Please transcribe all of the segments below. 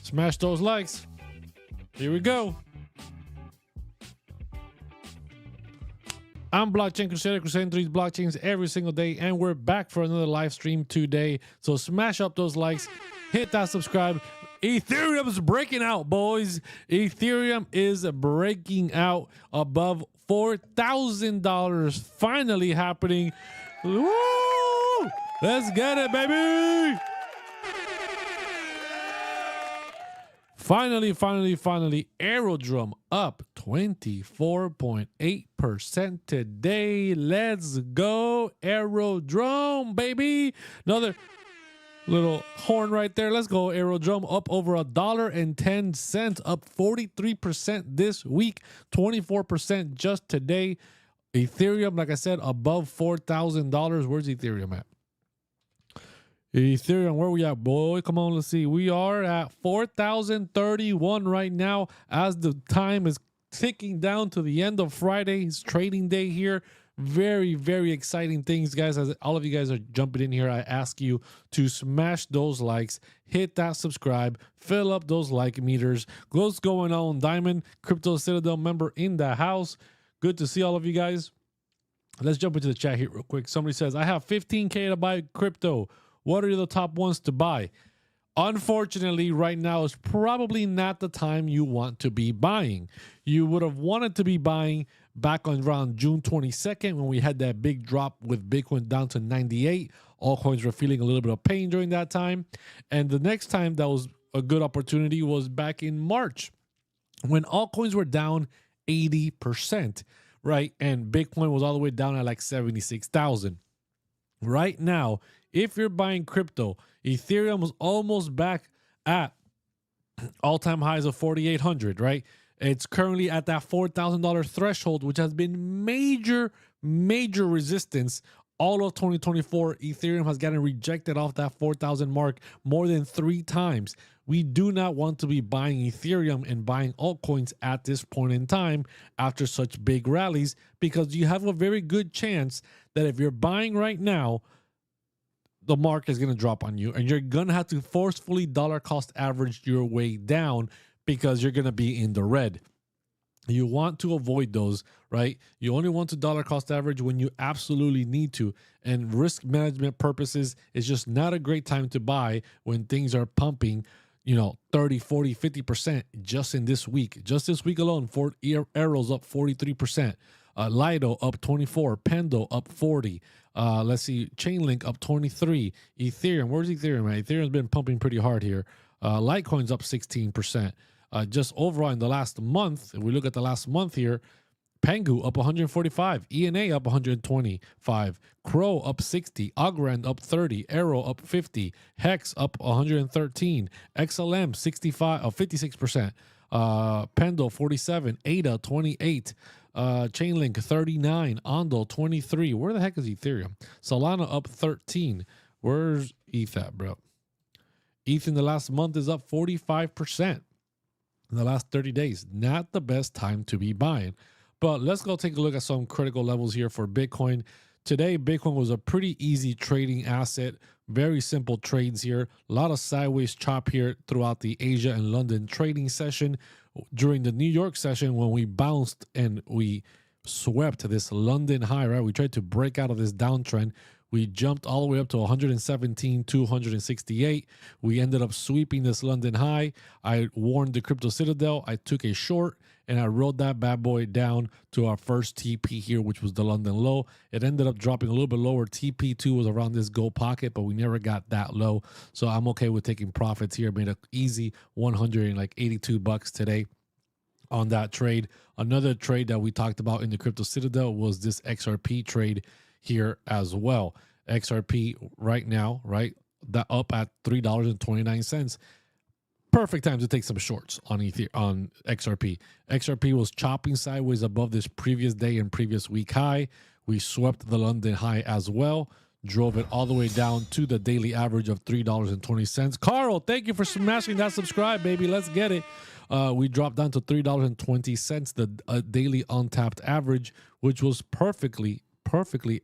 Smash those likes. Here we go. I'm Blockchain Crusader, crusading through these blockchains every single day, and we're back for another live stream today. So smash up those likes, hit that subscribe. Ethereum is breaking out, boys. Ethereum is breaking out above $4,000. Finally happening. Woo! Let's get it, baby. Finally, AERO up 24.8% today. Let's go, AERO, baby. Another little horn right there. Let's go, AERO, up over $1.10, up 43% this week, 24% just today. Ethereum, like I said, above $4,000. Where's Ethereum at? Ethereum, where we at, boy? Come on, let's see. We are at 4,031 right now as the time is ticking down to the end of Friday's trading day here. Very, very exciting things, guys. As all of you guys are jumping in here, I ask you to smash those likes, hit that subscribe, fill up those like meters. What's going on, Diamond? Crypto Citadel member in the house. Good to see all of you guys. Let's jump into the chat here real quick. Somebody says, I have 15K to buy crypto. What are the top ones to buy? Unfortunately, right now is probably not the time you want to be buying. You would have wanted to be buying back on around June 22nd when we had that big drop with Bitcoin down to 98. Altcoins were feeling a little bit of pain during that time. And the next time that was a good opportunity was back in March when altcoins were down 80%, right? And Bitcoin was all the way down at like 76,000. Right now, if you're buying crypto, Ethereum was almost back at all-time highs of 4,800, right? It's currently at that $4,000 threshold, which has been major resistance all of 2024. Ethereum has gotten rejected off that 4,000 mark more than 3 times. We do not want to be buying Ethereum and buying altcoins at this point in time after such big rallies, because you have a very good chance that if you're buying right now, the market is going to drop on you and you're going to have to forcefully dollar cost average your way down because you're going to be in the red. You want to avoid those, right? You only want to dollar cost average when you absolutely need to. And risk management purposes, it's just not a great time to buy when things are pumping, 30, 40, 50% just in this week. Just this week alone, for AERO's up 43%. Lido up 24, Pendo up 40. Let's see, Chainlink up 23. Ethereum, where's Ethereum at? Ethereum's been pumping pretty hard here. Litecoin's up 16%. Just overall in the last month, if we look at the last month here, Pengu up 145, ENA up 125, Crow up 60, Algorand up 30, AERO up 50, Hex up 113, XLM 56%, Pendo 47, ADA 28, Chainlink 39, ONDO 23. Where the heck is Ethereum? Solana up 13. Where's ETH at, bro? ETH in the last month is up 45% in the last 30 days. Not the best time to be buying. But let's go take a look at some critical levels here for Bitcoin. Today, Bitcoin was a pretty easy trading asset. Very simple trades here. A lot of sideways chop here throughout the Asia and London trading session. During the New York session, when we bounced and we swept this London high, right? We tried to break out of this downtrend. We jumped all the way up to 117,268. We ended up sweeping this London high. I warned the Crypto Citadel. I took a short and I rode that bad boy down to our first TP here, which was the London low. It ended up dropping a little bit lower. TP2 was around this gold pocket, but we never got that low. So I'm okay with taking profits here. Made an easy $182 today on that trade. Another trade that we talked about in the Crypto Citadel was this XRP trade here as well. XRP right now, right, that up at $3.29. Perfect time to take some shorts on XRP. XRP was chopping sideways above this previous day and previous week high. We swept the London high as well, drove it all the way down to the daily average of $3.20. Carl, thank you for smashing that subscribe, baby. Let's get it. We dropped down to $3.20, the daily untapped average, which was perfectly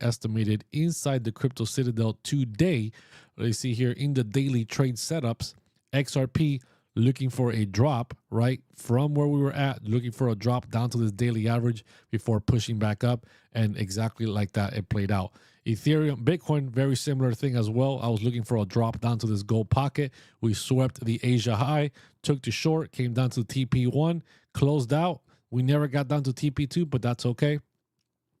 estimated inside the Crypto Citadel today. Let's see here in the daily trade setups, XRP looking for a drop, right, from where we were at, looking for a drop down to this daily average before pushing back up. And exactly like that, it played out. Ethereum, Bitcoin, very similar thing as well. I was looking for a drop down to this gold pocket. We swept the Asia high, took to short, came down to TP1, closed out. We never got down to TP2, but that's okay.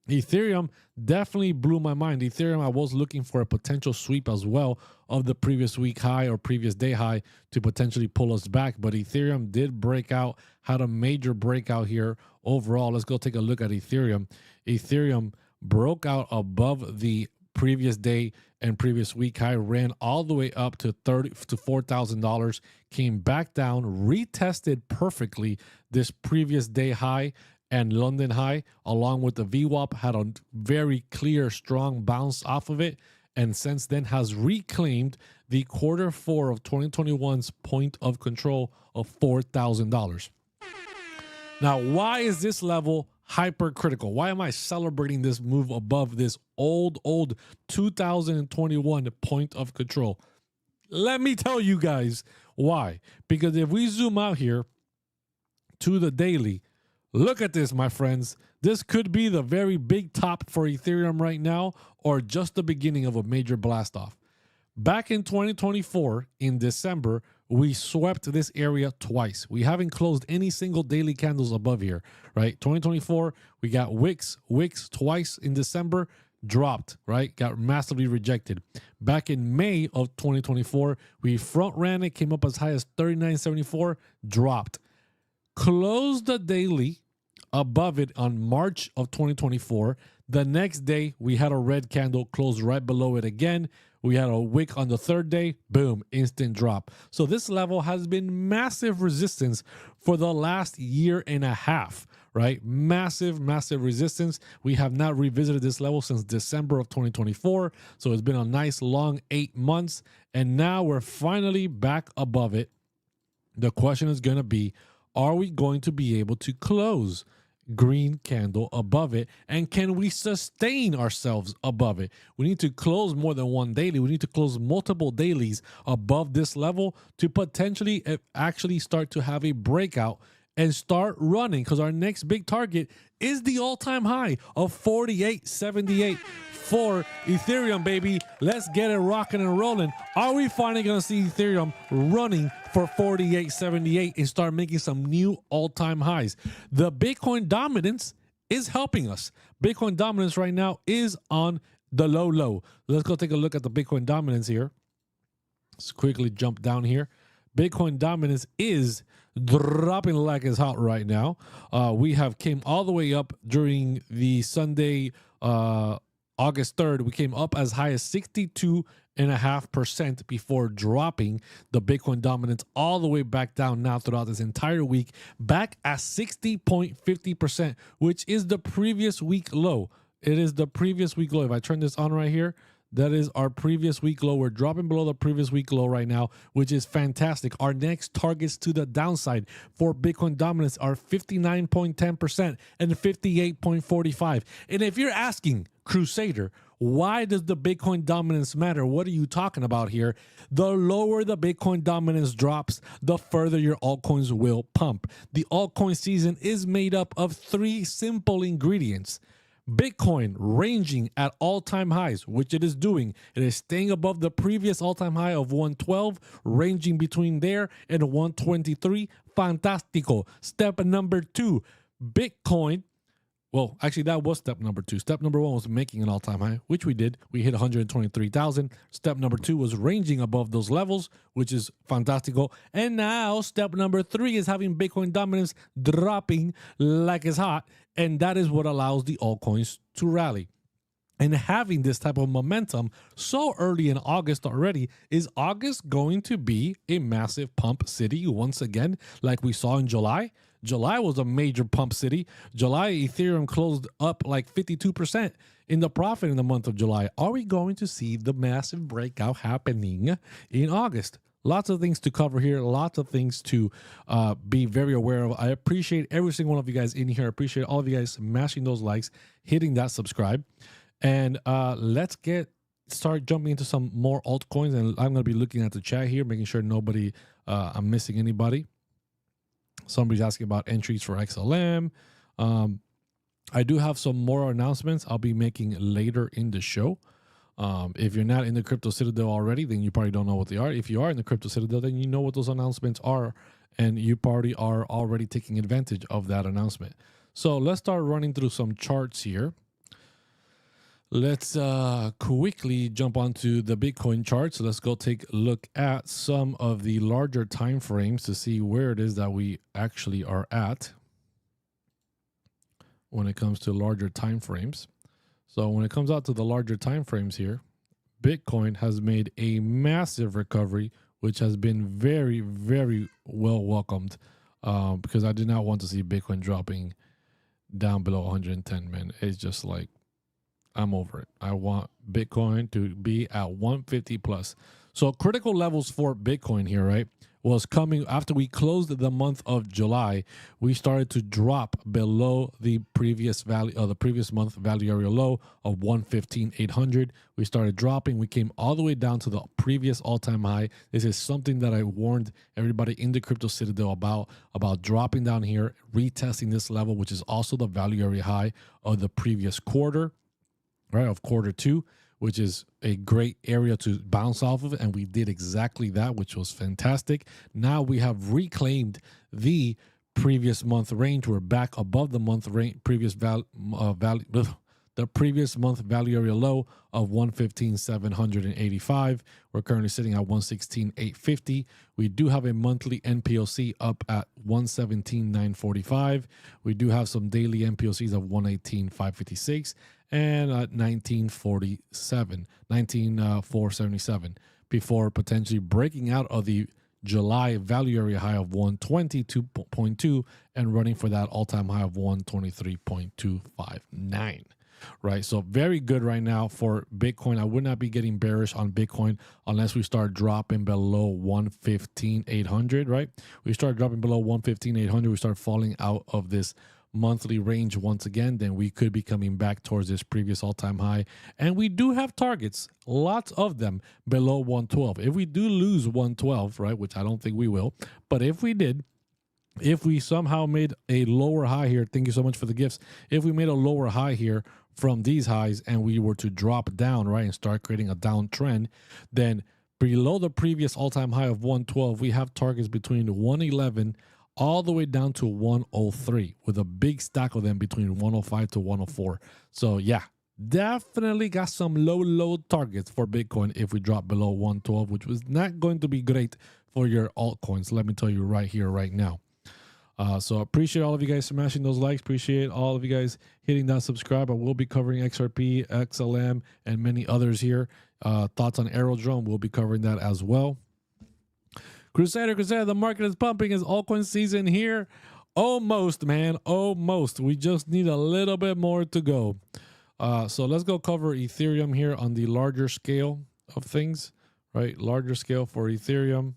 Ethereum definitely blew my mind. Ethereum, I was looking for a potential sweep as well of the previous week high or previous day high to potentially pull us back. But Ethereum did break out, had a major breakout here overall. Let's go take a look at Ethereum. Ethereum broke out above the previous day and previous week high, ran all the way up to $4,000, came back down, retested perfectly this previous day high and London high, along with the VWAP, had a very clear, strong bounce off of it, and since then has reclaimed the Q4 of 2021's point of control of $4,000. Now, why is this level hypercritical? Why am I celebrating this move above this old 2021 point of control? Let me tell you guys why. Because if we zoom out here to the daily, look at this, my friends. This could be the very big top for Ethereum right now, or just the beginning of a major blast off. Back in 2024, in December, we swept this area twice. We haven't closed any single daily candles above here, right? 2024, we got wicks twice in December, dropped, right? Got massively rejected. Back in May of 2024, we front ran it, came up as high as 39.74, dropped. Closed the daily above it on March of 2024. The next day, we had a red candle close right below it again. We had a wick on the third day, boom, instant drop. So this level has been massive resistance for the last year and a half, right? Massive resistance. We have not revisited this level since December of 2024. So it's been a nice long 8 months. And now we're finally back above it. The question is going to be, are we going to be able to close green candle above it, and can we sustain ourselves above it? We need to close more than one daily. We need to close multiple dailies above this level to potentially actually start to have a breakout and start running, because our next big target is the all-time high of 48.78 for Ethereum, baby. Let's get it rocking and rolling. Are we finally going to see Ethereum running for 48.78 and start making some new all-time highs? The Bitcoin dominance is helping us. Bitcoin dominance right now is on the low. Let's go take a look at the Bitcoin dominance here. Let's quickly jump down here. Bitcoin dominance is dropping like it's hot right now. We have came all the way up during the Sunday, August 3rd. We came up as high as 62.5% before dropping the Bitcoin dominance all the way back down now throughout this entire week, back at 60.50%, which is the previous week low. It is the previous week low. If I turn this on right here, that is our previous week low. We're dropping below the previous week low right now, which is fantastic. Our next targets to the downside for Bitcoin dominance are 59.10% and 58.45%. And if you're asking, Crusader, why does the Bitcoin dominance matter? What are you talking about here? The lower the Bitcoin dominance drops, the further your altcoins will pump. The altcoin season is made up of 3 simple ingredients. Bitcoin ranging at all-time highs, which it is doing. It is staying above the previous all-time high of 112, ranging between there and 123. Fantastico. Step number 2, Bitcoin. Well, actually, that was step number 2. Step number 1 was making an all-time high, which we did. We hit 123,000. Step number 2 was ranging above those levels, which is fantastico. And now step number 3 is having Bitcoin dominance dropping like it's hot. And that is what allows the altcoins to rally. And having this type of momentum so early in August already, is August going to be a massive pump city once again, like we saw in July? July was a major pump city. July, Ethereum closed up like 52% in the profit in the month of July. Are we going to see the massive breakout happening in August? Lots of things to cover here. Lots of things to be very aware of. I appreciate every single one of you guys in here. I appreciate all of you guys smashing those likes, hitting that subscribe. And let's get start jumping into some more altcoins, and I'm going to be looking at the chat here, making sure nobody, I'm missing anybody. Somebody's asking about entries for XLM. I do have some more announcements I'll be making later in the show. If you're not in the Crypto Citadel already, then you probably don't know what they are. If you are in the Crypto Citadel, then you know what those announcements are, and you probably are already taking advantage of that announcement. So let's start running through some charts here. Let's quickly jump onto the Bitcoin charts. Let's go take a look at some of the larger time frames to see where it is that we actually are at when it comes to larger time frames. So when it comes out to the larger time frames here, Bitcoin has made a massive recovery, which has been very, very well welcomed, because I did not want to see Bitcoin dropping down below 110, man. It's just like, I'm over it. I want Bitcoin to be at 150 plus. So critical levels for Bitcoin here, right, was coming after we closed the month of July. We started to drop below the previous value, the previous month value area low of 115,800. We started dropping. We came all the way down to the previous all-time high. This is something that I warned everybody in the Crypto Citadel about dropping down here, retesting this level, which is also the value area high of the previous quarter, right, of Q2, which is a great area to bounce off of. And we did exactly that, which was fantastic. Now we have reclaimed the previous month range. We're back above the month range, the previous month value area low of 115,785. We're currently sitting at 116,850. We do have a monthly NPOC up at 117,945. We do have some daily NPOCs of 118,556 and at 19,477 before potentially breaking out of the July value area high of 122.2 and running for that all-time high of 123.259. Right, so very good right now for Bitcoin. I would not be getting bearish on Bitcoin unless we start dropping below 115,800. Right, we start dropping below 115,800. We start falling out of this monthly range once again. Then we could be coming back towards this previous all-time high, and we do have targets, lots of them, below 112. If we do lose 112, right, which I don't think we will, but if we did, if we somehow made a lower high here, thank you so much for the gifts. If we made a lower high here from these highs and we were to drop down, right, and start creating a downtrend, then below the previous all-time high of 112, we have targets between 111 all the way down to 103 with a big stack of them between 105 to 104. So yeah, definitely got some low targets for Bitcoin if we drop below 112, which was not going to be great for your altcoins. Let me tell you right here, right now. So I appreciate all of you guys smashing those likes. Appreciate all of you guys hitting that subscribe. I will be covering XRP, XLM, and many others here. Thoughts on AERO, we'll be covering that as well. Crusader, the market is pumping. Is altcoin season here? Almost, man, almost. We just need a little bit more to go. So let's go cover Ethereum here on the larger scale of things, right? Larger scale for Ethereum.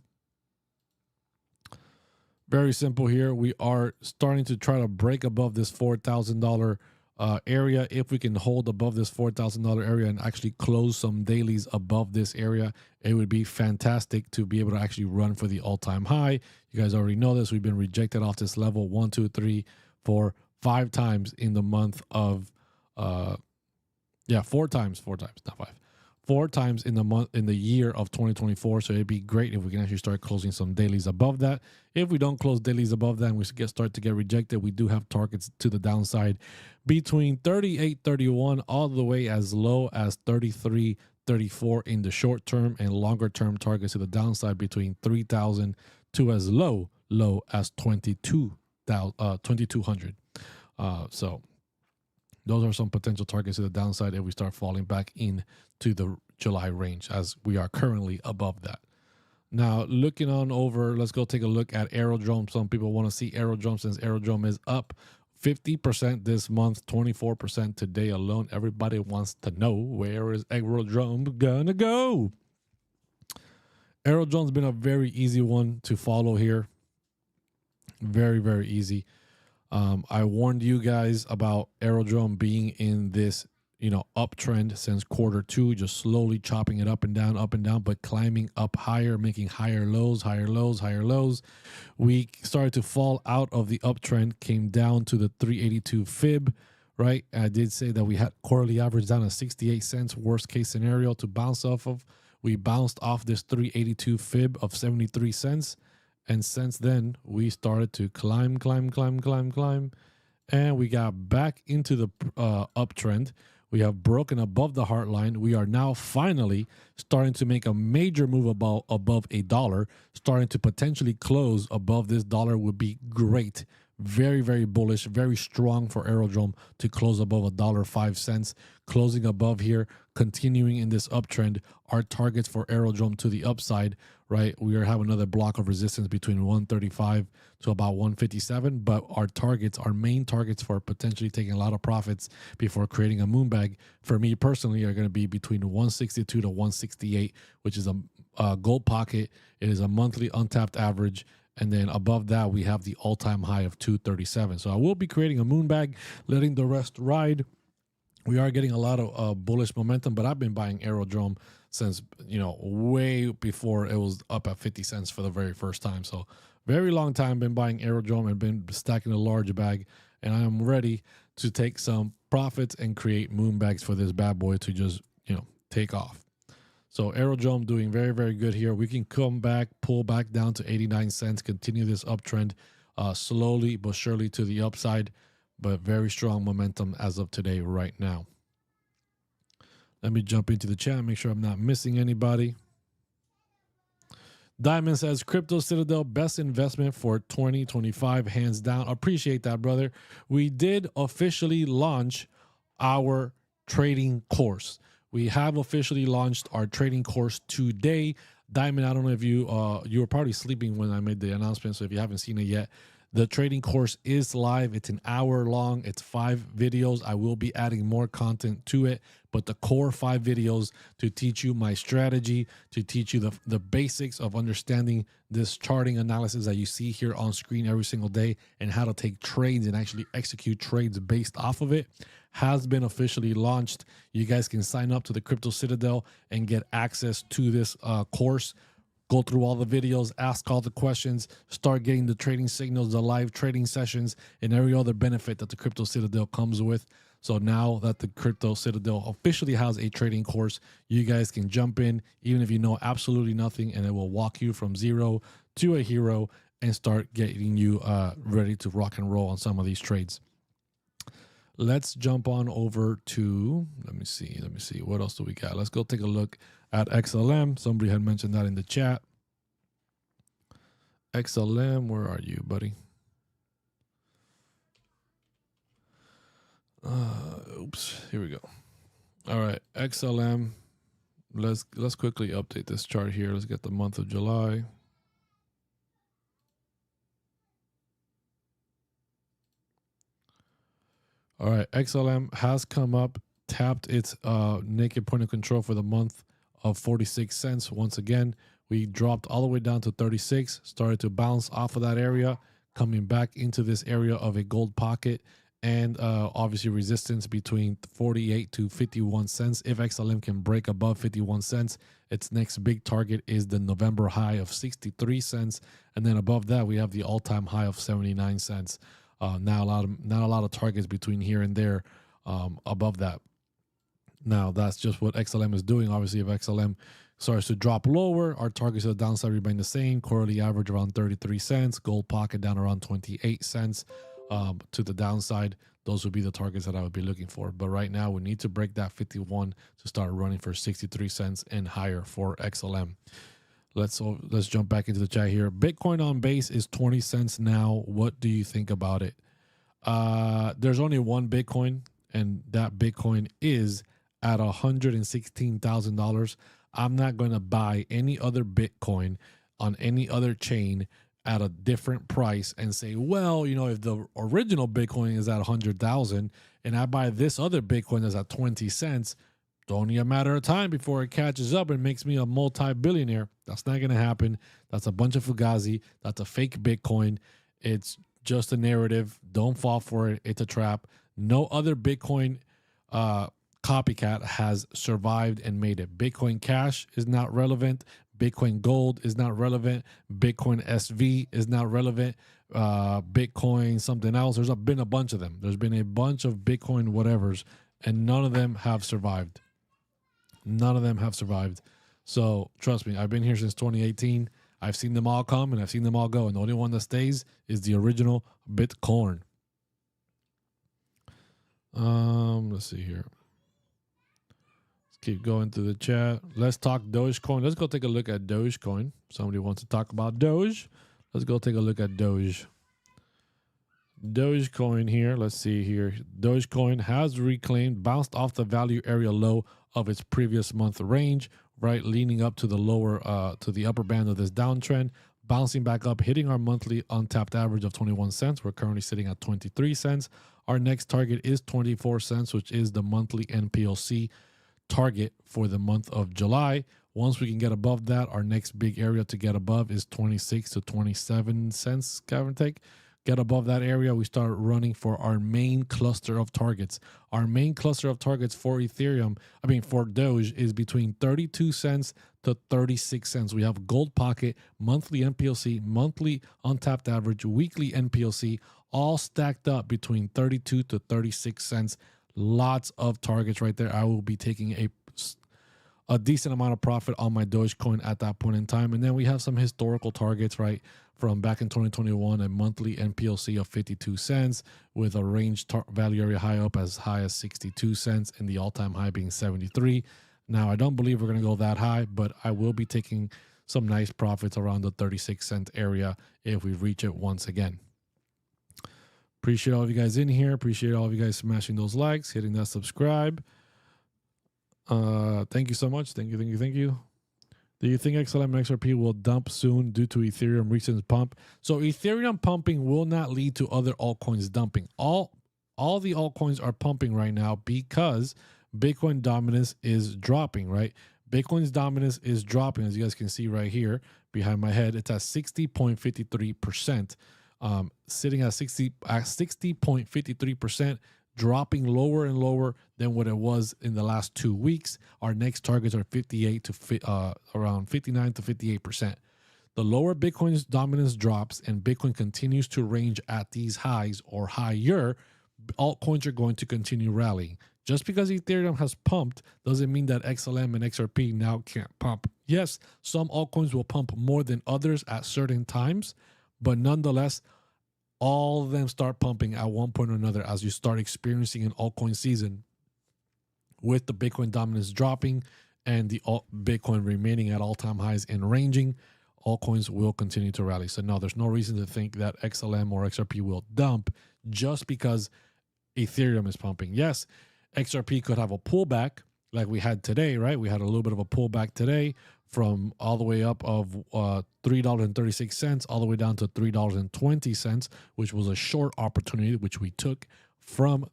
Very simple here. We are starting to try to break above this $4,000 area. If we can hold above this $4,000 area and actually close some dailies above this area, it would be fantastic to be able to actually run for the all-time high. You guys already know this. We've been rejected off this level 1, 2, 3, 4, 5 times in the month of 4 times, not 5. 4 times in the year of 2024. So it'd be great if we can actually start closing some dailies above that. If we don't close dailies above that and we start to get rejected, we do have targets to the downside between 38.31 all the way as low as 33.34 in the short term, and longer term targets to the downside between 3,000 to as low as 2,200. So those are some potential targets to the downside if we start falling back into the July range, as we are currently above that. Now, looking on over, let's go take a look at AERO. Some people want to see AERO, since AERO is up 50% this month, 24% today alone. Everybody wants to know, where is AERO gonna go? AERO has been a very easy one to follow here. Very, very easy. I warned you guys about AERO being in this uptrend since Q2, just slowly chopping it up and down, but climbing up higher, making higher lows, higher lows, higher lows. We started to fall out of the uptrend, came down to the 382 fib, right? I did say that we had quarterly average down at 68 cents, worst case scenario to bounce off of. We bounced off this 382 fib of 73 cents. And since then, we started to climb, and we got back into the uptrend. We have broken above the heart line. We are now finally starting to make a major move above $1, starting to potentially close above this dollar would be great. Very, very bullish, very strong for Aerodrome to close above $1.05, closing above here, continuing in this uptrend. Our targets for Aerodrome to the upside, right? We are having another block of resistance between 135 to about 157, but our targets, our main targets for potentially taking a lot of profits before creating a moon bag, for me personally, are going to be between 162 to 168, which is a gold pocket. It is a monthly untapped average. And then above that, we have the all-time high of 237. So I will be creating a moon bag, letting the rest ride. We are getting a lot of bullish momentum, but I've been buying Aerodrome since, way before it was up at 50 cents for the very first time. So very long time been buying Aerodrome and been stacking a large bag. And I am ready to take some profits and create moon bags for this bad boy to just, take off. So Aerodrome doing very, very good here. We can come back, pull back down to 89 cents, continue this uptrend slowly but surely to the upside, but very strong momentum as of today right now. Let me jump into the chat, make sure I'm not missing anybody. Diamond says, Crypto Citadel, best investment for 2025, hands down. Appreciate that, brother. We did officially launch our trading course. We have officially launched our trading course today. Diamond, I don't know if you were probably sleeping when I made the announcement, so if you haven't seen it yet, the trading course is live. It's an hour long. It's 5 videos. I will be adding more content to it, but the core 5 videos to teach you my strategy, to teach you the basics of understanding this charting analysis that you see here on screen every single day and how to take trades and actually execute trades based off of it, has been officially launched. You guys can sign up to the Crypto Citadel and get access to this course. Go through all the videos, ask all the questions, start getting the trading signals, the live trading sessions, and every other benefit that the Crypto Citadel comes with. So now that the Crypto Citadel officially has a trading course, you guys can jump in, even if you know absolutely nothing, and it will walk you from zero to a hero and start getting you ready to rock and roll on some of these trades. Let's jump on over to, let me see, what else do we got? Let's go take a look at XLM. Somebody had mentioned that in the chat. XLM, where are you, buddy? Oops, here we go. All right, XLM. Let's quickly update this chart here. Let's get the month of July. All right, XLM has come up, tapped its naked point of control for the month of 46 cents. Once again, we dropped all the way down to 36, started to bounce off of that area, coming back into this area of a gold pocket, and obviously resistance between 48 to 51 cents. If XLM can break above 51 cents, its next big target is the November high of 63 cents. And then above that, we have the all-time high of 79 cents. Not a lot of targets between here and there above that. Now, that's just what XLM is doing. Obviously, if XLM starts to drop lower, our targets to the downside remain the same. Quarterly average around 33 cents. Gold pocket down around 28 cents to the downside. Those would be the targets that I would be looking for. But right now, we need to break that 51 to start running for 63 cents and higher for XLM. Let's jump back into the chat here. Bitcoin on base is 20 cents now. What do you think about it? There's only one Bitcoin, and that Bitcoin is at $116,000. I'm not going to buy any other Bitcoin on any other chain at a different price and say, well, if the original Bitcoin is at 100,000 and I buy this other Bitcoin that's at 20 cents, it's only a matter of time before it catches up and makes me a multi-billionaire. That's not going to happen. That's a bunch of fugazi. That's a fake Bitcoin. It's just a narrative. Don't fall for it. It's a trap. No other Bitcoin copycat has survived and made it. Bitcoin Cash is not relevant. Bitcoin Gold is not relevant. Bitcoin SV is not relevant. Bitcoin something else. There's been a bunch of them. There's been a bunch of Bitcoin whatevers, and none of them have survived. None of them have survived. So trust me, I've been here since 2018. I've seen them all come and I've seen them all go. And the only one that stays is the original Bitcoin. Let's see here. Let's keep going through the chat. Let's talk Dogecoin. Let's go take a look at Dogecoin. Somebody wants to talk about Doge. Let's go take a look at Doge. Dogecoin here. Let's see here. Dogecoin has reclaimed, bounced off the value area low of its previous month range, right, leaning up to the lower, to the upper band of this downtrend, bouncing back up, hitting our monthly untapped average of 21 cents. We're currently sitting at 23 cents. Our next target is 24 cents, which is the monthly NPLC target for the month of July. Once we can get above that, our next big area to get above is 26 to 27 cents, give or take. Get above that area, we start running for our main cluster of targets. Our main cluster of targets for Ethereum, for Doge, is between 32 cents to 36 cents. We have gold pocket, monthly NPLC, monthly untapped average, weekly NPLC, all stacked up between 32 to 36 cents. Lots of targets right there. I will be taking a decent amount of profit on my Dogecoin at that point in time. And then we have some historical targets, right, from back in 2021, a monthly NPLC of 52 cents with a range value area high up as high as 62 cents and the all-time high being 73. Now, I don't believe we're going to go that high, but I will be taking some nice profits around the 36 cent area if we reach it once again. Appreciate all of you guys in here. Appreciate all of you guys smashing those likes, hitting that subscribe. Thank you so much. Thank you. Do you think XLM and XRP will dump soon due to Ethereum recent pump? So Ethereum pumping will not lead to other altcoins dumping. All the altcoins are pumping right now because Bitcoin dominance is dropping, right? Bitcoin's dominance is dropping, as you guys can see right here behind my head. It's at 60.53%, sitting at 60.53%. Dropping lower and lower than what it was in the last 2 weeks. Our next targets are around 59 to 58%. The lower Bitcoin's dominance drops and Bitcoin continues to range at these highs or higher, altcoins are going to continue rallying. Just because Ethereum has pumped doesn't mean that XLM and XRP now can't pump. Yes, some altcoins will pump more than others at certain times, but nonetheless, all of them start pumping at one point or another as you start experiencing an altcoin season with the Bitcoin dominance dropping and the Bitcoin remaining at all-time highs and ranging. Altcoins will continue to rally. So no, there's no reason to think that XLM or XRP will dump just because Ethereum is pumping. Yes, XRP could have a pullback like we had today, right? We had a little bit of a pullback today from all the way up of $3.36 all the way down to $3.20, which was a short opportunity, which we took from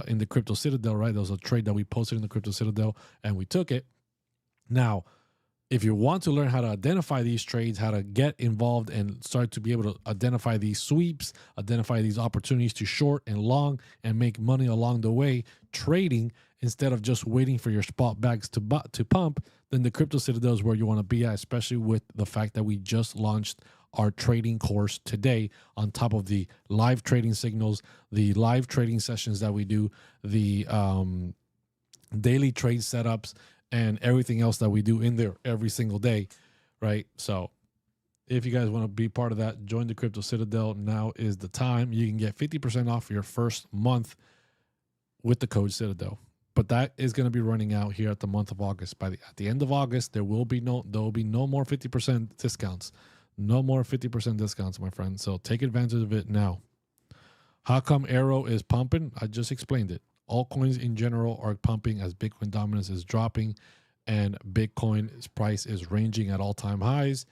in the Crypto Citadel, right? There was a trade that we posted in the Crypto Citadel and we took it. Now, if you want to learn how to identify these trades, how to get involved and start to be able to identify these sweeps, identify these opportunities to short and long and make money along the way, trading instead of just waiting for your spot bags to pump, then the Crypto Citadel is where you want to be at, especially with the fact that we just launched our trading course today on top of the live trading signals, the live trading sessions that we do, the daily trade setups, and everything else that we do in there every single day, right? So if you guys want to be part of that, join the Crypto Citadel. Now is the time. You can get 50% off your first month with the code Citadel. But that is going to be running out here at the month of August. At the end of August, there will be no more 50% discounts. No more 50% discounts, my friend. So take advantage of it now. How come AERO is pumping? I just explained it. Altcoins in general are pumping as Bitcoin dominance is dropping and Bitcoin's price is ranging at all-time highs,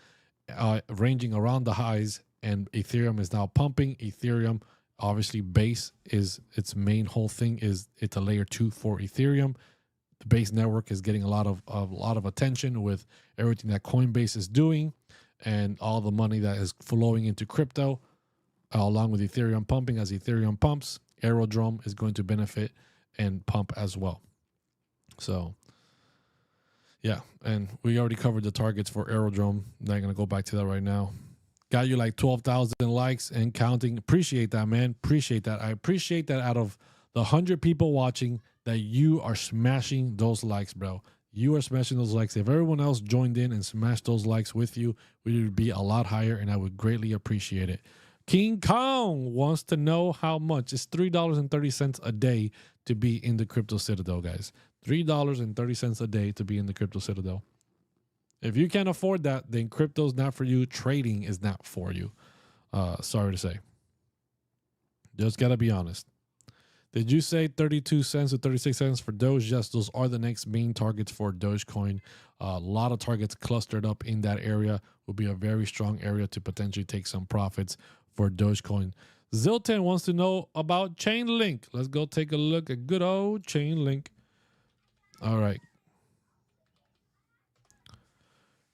ranging around the highs, and Ethereum is now pumping. Ethereum, obviously, Base is its main whole thing. It's a layer 2 for Ethereum. The Base network is getting a lot of attention with everything that Coinbase is doing and all the money that is flowing into crypto, along with Ethereum pumping. As Ethereum pumps, Aerodrome is going to benefit and pump as well. So yeah, and we already covered the targets for Aerodrome. Not gonna go back to that right now. Got you like 12,000 likes and counting. Appreciate that, man. Appreciate that. I appreciate that out of the 100 people watching that you are smashing those likes, bro. You are smashing those likes. If everyone else joined in and smashed those likes with you, we would be a lot higher, and I would greatly appreciate it. King Kong wants to know how much. It's $3.30 a day to be in the Crypto Citadel, guys. $3.30 a day to be in the Crypto Citadel. If you can't afford that, then crypto's not for you. Trading is not for you. Sorry to say. Just got to be honest. Did you say 32 cents or 36 cents for Doge? Yes, those are the next main targets for Dogecoin. A lot of targets clustered up in that area. Will be a very strong area to potentially take some profits for Dogecoin. Zilton wants to know about Chainlink. Let's go take a look at good old Chainlink. All right.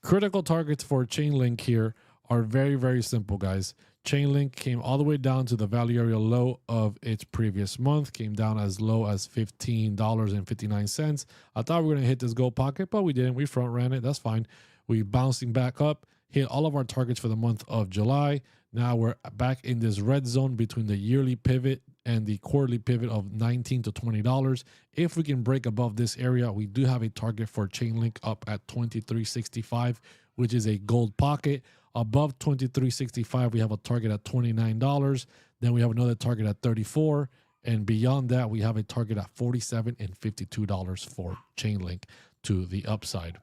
Critical targets for Chainlink here are very, very simple, guys. Chainlink came all the way down to the value area low of its previous month, came down as low as $15.59. I thought we were going to hit this gold pocket, but we didn't. We front ran it. That's fine. We bouncing back up, hit all of our targets for the month of July. Now we're back in this red zone between the yearly pivot and the quarterly pivot of $19 to $20. If we can break above this area, we do have a target for Chainlink up at $23.65, which is a gold pocket. Above $23.65, we have a target at $29. Then we have another target at $34. And beyond that, we have a target at $47 and $52 for Chainlink to the upside.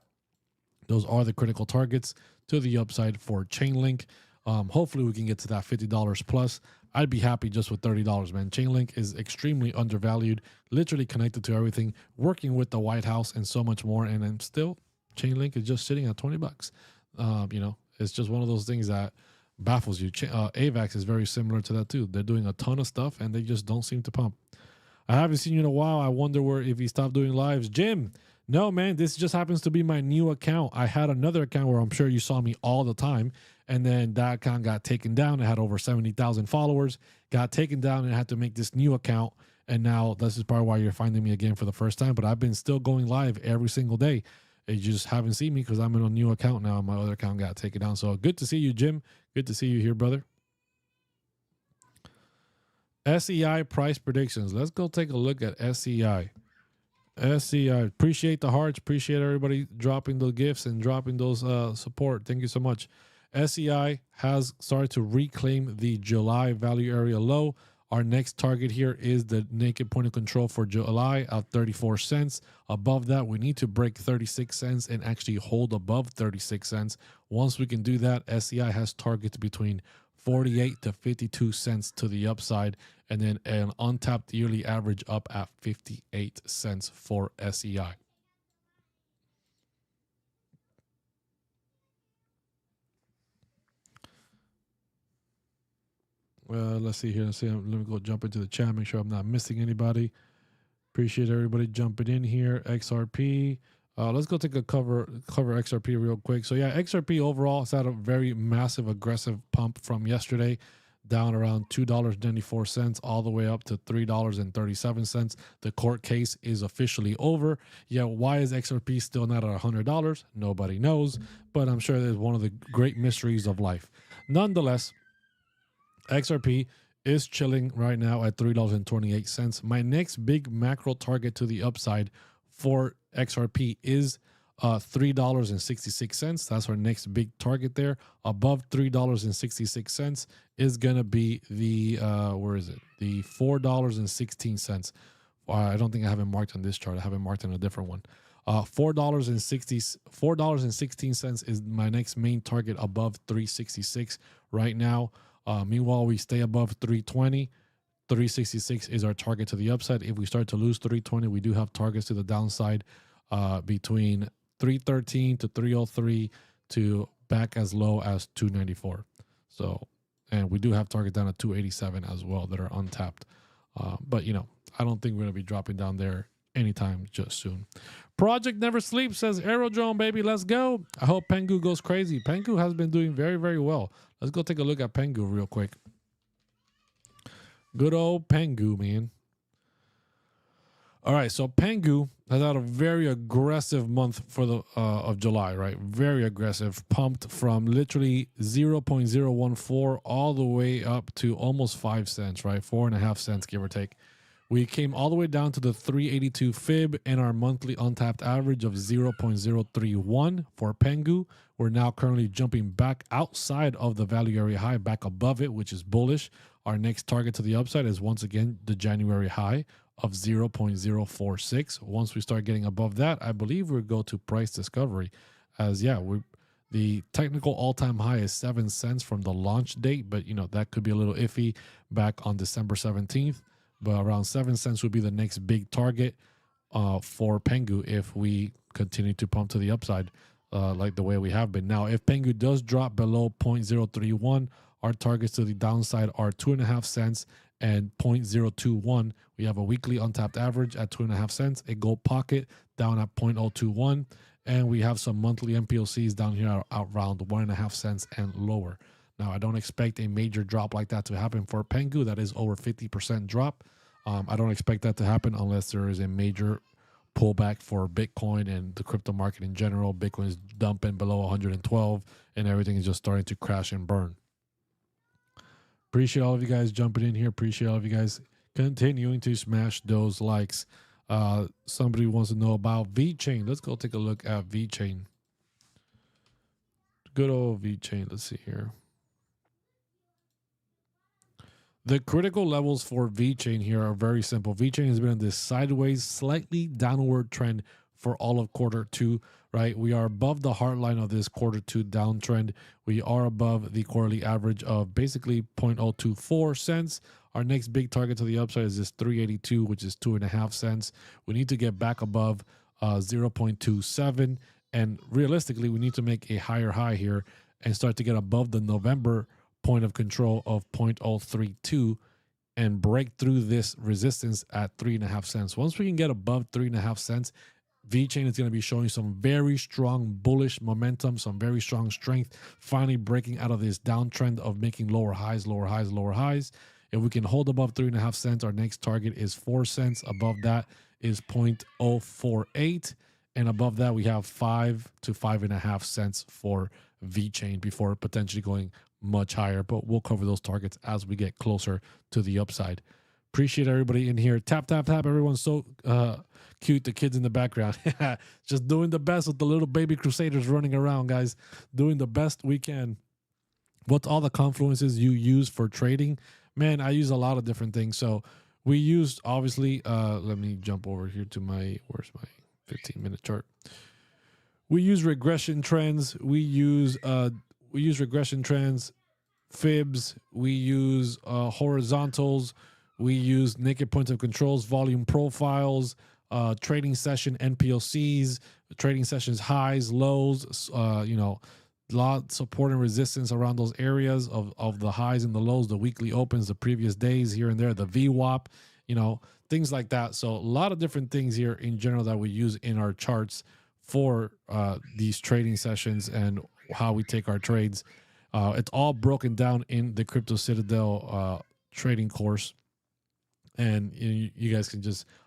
Those are the critical targets to the upside for Chainlink. Hopefully we can get to that $50 plus. I'd be happy just with $30, man. Chainlink is extremely undervalued, literally connected to everything, working with the White House and so much more. And then still, Chainlink is just sitting at 20 bucks. You know, it's just one of those things that baffles you. AVAX is very similar to that too. They're doing a ton of stuff and they just don't seem to pump. I haven't seen you in a while. I wonder if he stopped doing lives. Jim, no, man, this just happens to be my new account. I had another account where I'm sure you saw me all the time. And then that account got taken down. It had over 70,000 followers, got taken down, and I had to make this new account. And now this is probably why you're finding me again for the first time. But I've been still going live every single day. You just haven't seen me because I'm in a new account now. My other account got taken down. So good to see you, Jim. Good to see you here, brother. SEI price predictions. Let's go take a look at SEI. SEI. Appreciate the hearts. Appreciate everybody dropping the gifts and dropping those support. Thank you so much. SEI has started to reclaim the July value area low. Our next target here is the naked point of control for July at 34 cents. Above that, we need to break 36 cents and actually hold above 36 cents. Once we can do that, SEI has targets between 48 to 52 cents to the upside, and then an untapped yearly average up at 58 cents for SEI. Let's see here. Let me go jump into the chat, make sure I'm not missing anybody. Appreciate everybody jumping in here. XRP. Let's go take a cover XRP real quick. So yeah, XRP overall has had a very massive aggressive pump from yesterday, down around $2.94 all the way up to $3.37. The court case is officially over. Yeah, why is XRP still not at $100? Nobody knows, but I'm sure it's one of the great mysteries of life. Nonetheless, XRP is chilling right now at $3.28. My next big macro target to the upside for XRP is $3.66. That's our next big target there. Above $3.66 is going to be the, where is it? The $4.16. I don't think I have it marked on this chart. I have it marked on a different one. $4.16 is my next main target above 366 right now. Meanwhile, we stay above 320. 366 is our target to the upside. If we start to lose 320, we do have targets to the downside between 313 to 303 to back as low as 294. So, and we do have target down at 287 as well that are untapped. But, you know, I don't think we're going to be dropping down there anytime just soon. Project Never Sleeps says, Aerodrome, baby, let's go. I hope Pengu goes crazy. Pengu has been doing very, very well. Let's go take a look at Pengu real quick. Good old Pengu, man. All right, so Pengu has had a very aggressive month for the of July, right? Very aggressive, pumped from literally 0.014 all the way up to almost 5 cents, right? 4.5 cents, give or take. We came all the way down to the 382 fib and our monthly untapped average of 0.031 for Pengu. We're now currently jumping back outside of the value area high, back above it, which is bullish. Our next target to the upside is once again the January high of 0.046. Once we start getting above that, I believe we'll go to price discovery. As the technical all-time high is 7 cents from the launch date, but that could be a little iffy back on December 17th. But around 7 cents would be the next big target for Pengu if we continue to pump to the upside like the way we have been. Now, if Pengu does drop below 0.031, our targets to the downside are 2.5 cents and 0.021. We have a weekly untapped average at 2.5 cents, a gold pocket down at 0.021, and we have some monthly MPOCs down here at around 1.5 cents and lower. Now, I don't expect a major drop like that to happen for Pengu. That is over 50% drop. I don't expect that to happen unless there is a major pullback for Bitcoin and the crypto market in general. Bitcoin is dumping below 112 and everything is just starting to crash and burn. Appreciate all of you guys jumping in here. Appreciate all of you guys continuing to smash those likes. Somebody wants to know about VeChain. Let's go take a look at VeChain. Good old VeChain. Let's see here. The critical levels for VeChain here are very simple. VeChain has been in this sideways, slightly downward trend for all of Q2, right? We are above the heart line of this Q2 downtrend. We are above the quarterly average of basically 0.024 cents. Our next big target to the upside is this 382, which is 2.5 cents. We need to get back above 0.27. And realistically, we need to make a higher high here and start to get above the November point of control of 0.032 and break through this resistance at 3.5 cents. Once we can get above 3.5 cents, VeChain is going to be showing some very strong bullish momentum, some very strong strength, finally breaking out of this downtrend of making lower highs, lower highs, lower highs. If we can hold above 3.5 cents, our next target is 4 cents. Above that is 0.048. And above that, we have 5 to 5.5 cents for VeChain before potentially going much higher. But we'll cover those targets as we get closer to the upside. Appreciate everybody in here. Tap, tap, tap. Everyone's so cute. The kids in the background. Just doing the best with the little baby crusaders running around, guys. Doing the best we can. What's all the confluences you use for trading? Man, I use a lot of different things. So we used, obviously, let me jump over here to my, where's my 15-minute chart? We use regression trends. We use regression trends, fibs. We use horizontals. We use naked points of controls, volume profiles, trading session NPOCs, trading sessions highs, lows, lot support and resistance around those areas of the highs and the lows, the weekly opens, the previous days here and there, the VWAP, things like that. So a lot of different things here in general that we use in our charts for these trading sessions and how we take our trades. It's all broken down in the Crypto Citadel trading course. And you guys can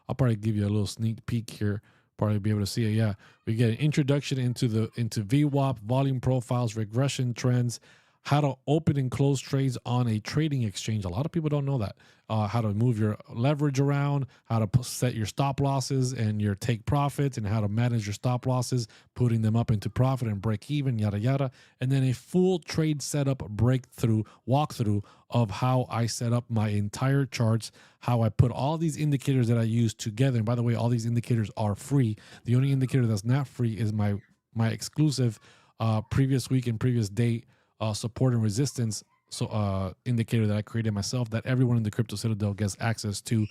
I'll probably give you a little sneak peek here, probably be able to see it. Yeah, we get an introduction into VWAP, volume profiles, regression trends, how to open and close trades on a trading exchange. A lot of people don't know that. How to move your leverage around, how to set your stop losses and your take profits, and how to manage your stop losses, putting them up into profit and break even, yada, yada. And then a full trade setup walkthrough of how I set up my entire charts, how I put all these indicators that I use together. And by the way, all these indicators are free. The only indicator that's not free is my exclusive previous week and previous date support and resistance indicator that I created myself, that everyone in the Crypto Citadel gets access to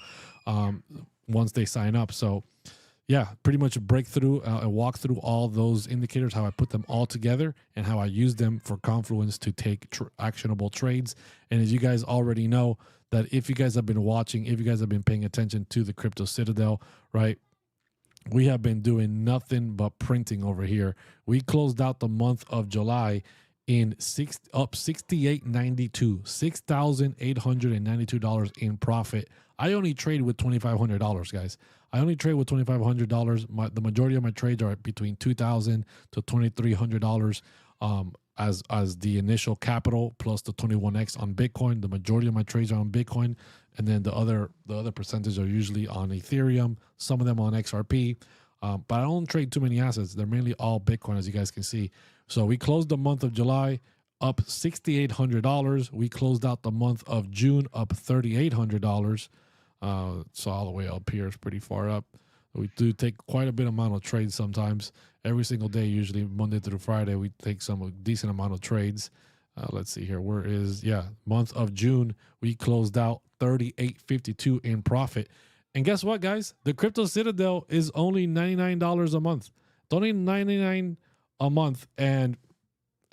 once they sign up. So yeah, pretty much a walk through all those indicators, how I put them all together and how I use them for Confluence to take actionable trades. And as you guys already know, that if you guys have been watching, if you guys have been paying attention to the Crypto Citadel, right, we have been doing nothing but printing over here. We closed out the month of July in up $68.92, $6,892 in profit. I only trade with $2,500, guys. I only trade with $2,500. The majority of my trades are between $2,000 to $2,300 as the initial capital plus the 21x on Bitcoin. The majority of my trades are on Bitcoin, and then the other percentage are usually on Ethereum. Some of them on XRP, but I don't trade too many assets. They're mainly all Bitcoin, as you guys can see. So we closed the month of July up $6,800. We closed out the month of June up $3,800. So all the way up here is pretty far up. We do take quite a bit amount of trades sometimes. Every single day, usually Monday through Friday, we take some decent amount of trades. Let's see here. Where is, month of June, we closed out $38.52 in profit. And guess what, guys? The Crypto Citadel is only $99 a month. It's only $99 a month, and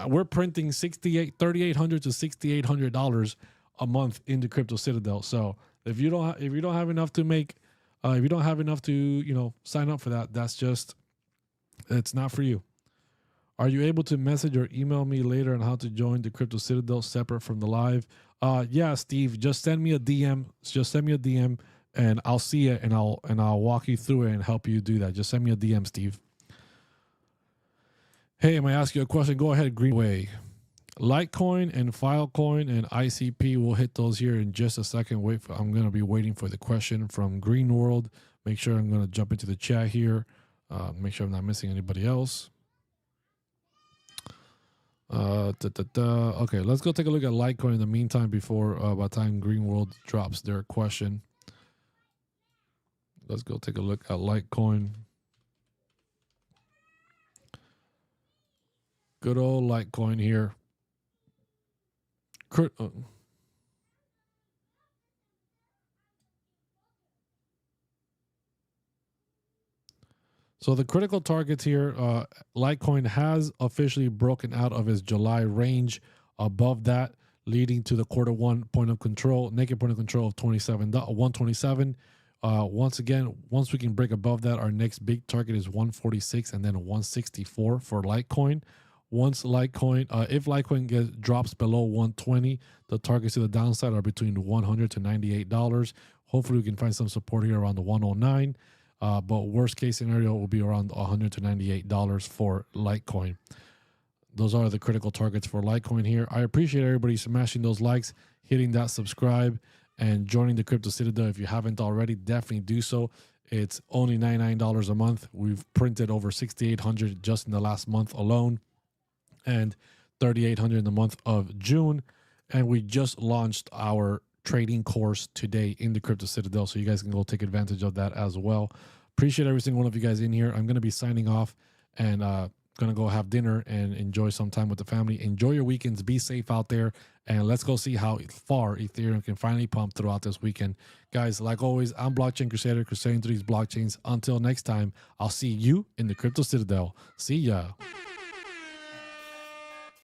we're printing $3,800 to $6,800 a month in the Crypto Citadel. So if you don't have enough to make, if you don't have enough to sign up for that, it's not for you. Are you able to message or email me later on how to join the Crypto Citadel separate from the live? Yeah, Steve, just send me a DM. Just send me a DM, and I'll see it, and I'll walk you through it and help you do that. Just send me a DM, Steve. Hey, am I asking you a question? Go ahead, Greenway. Litecoin and Filecoin and ICP, we'll hit those here in just a second. I'm going to be waiting for the question from Green World. Make sure I'm going to jump into the chat here. Make sure I'm not missing anybody else. Okay, let's go take a look at Litecoin in the meantime before by the time Green World drops their question. Let's go take a look at Litecoin. Good old Litecoin here. So the critical targets here, Litecoin has officially broken out of its July range. Above that, leading to the Q1 point of control, naked point of control of 127. Once again, once we can break above that, our next big target is 146 and then 164 for Litecoin. Once Litecoin, if Litecoin drops below 120, the targets to the downside are between $100 to $98. Hopefully, we can find some support here around the 109. But worst case scenario will be around $100 to $98 for Litecoin. Those are the critical targets for Litecoin here. I appreciate everybody smashing those likes, hitting that subscribe, and joining the Crypto Citadel. If you haven't already, definitely do so. It's only $99 a month. We've printed over 6,800 just in the last month alone, and 3,800 in the month of June. And we just launched our trading course today in the Crypto Citadel, so you guys can go take advantage of that as well. Appreciate every single one of you guys in here. I'm going to be signing off and going to go have dinner and enjoy some time with the family. Enjoy your weekends. Be safe out there, and let's go see how far Ethereum can finally pump throughout this weekend. Guys, like always, I'm Blockchain Crusader, crusading through these blockchains. Until next time, I'll see you in the Crypto Citadel. See ya.